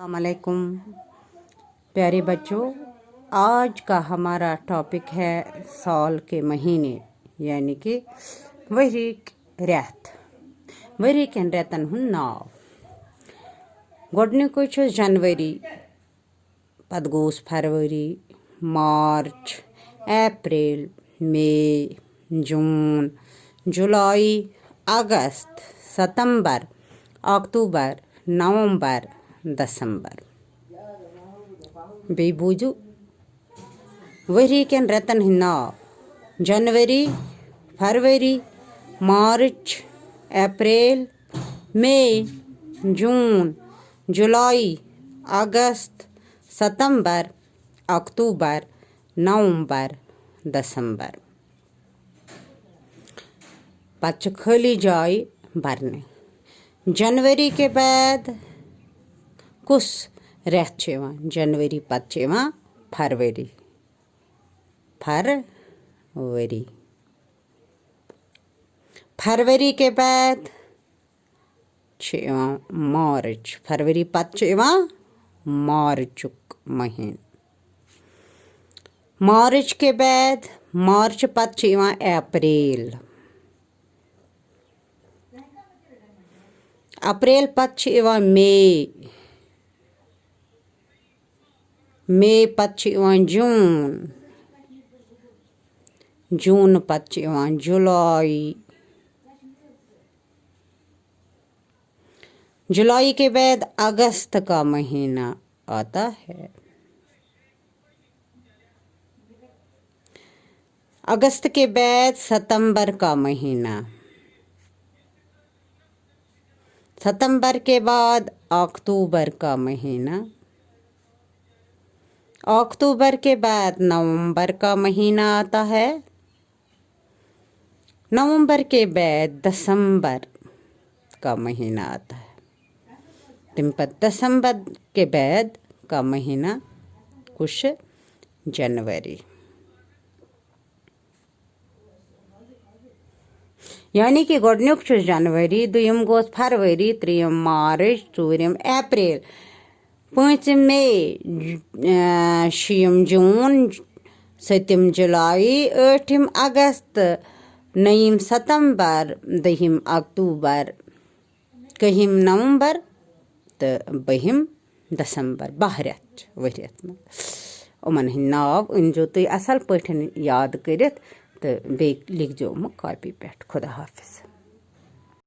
अस्सलामुअलैकुम प्यारे बच्चों, आज का हमारा टॉपिक है साल के महीने यानी कि वरीक रेत वरीकन रेतन हुंद नाव। गोडनिकु छु जनवरी, पत गोस फरवरी, मार्च, अप्रैल, मई, जून, जुलाई, अगस्त, सितंबर, अक्टूबर, नवंबर, दिसंबर। बे बूझू वरी कन रेतन हिंद नाव जनवरी, फरवरी, मार्च, अप्रैल, मई, जून, जुलाई, अगस्त, सितंबर, अक्टूबर, नवंबर, दिसंबर। पच खाली जाय भरने। जनवरी के बाद कुछ रेत जनवरी पत फरवरी फरवरी के बाद मार्च, फरवरी पत मार्चुक महीन। मार्च के बाद मार्च पत अप्रैल, अप्रैल पत मई, मई पत जून, जून पत जुलाई, जुलाई के बाद अगस्त का महीना आता है। अगस्त के बाद सितंबर का महीना, सितंबर के बाद अक्टूबर का महीना, अक्टूबर के बाद नवंबर का महीना आता है। नवंबर के बाद दिसंबर का महीना आता है। दिसंबर के बाद का महीना कुछ जनवरी, यानी कि गोडनिक छु जनवरी, दुयम गोस फरवरी, त्रियम मार्च, चूरम अप्रैल, पांचम मई, शीम जून, सतम जुलाई, आठम अगस्त, नयम सितंबर, दहिम अक्टूबर, कहिम नवंबर तो बहिम दिसंबर। 12 रेत वरियत में उमन हिंद नाव अनजो तुम असल पठन याद करित तो बे लिखजो कॉपी पे। खुदा हाफिज।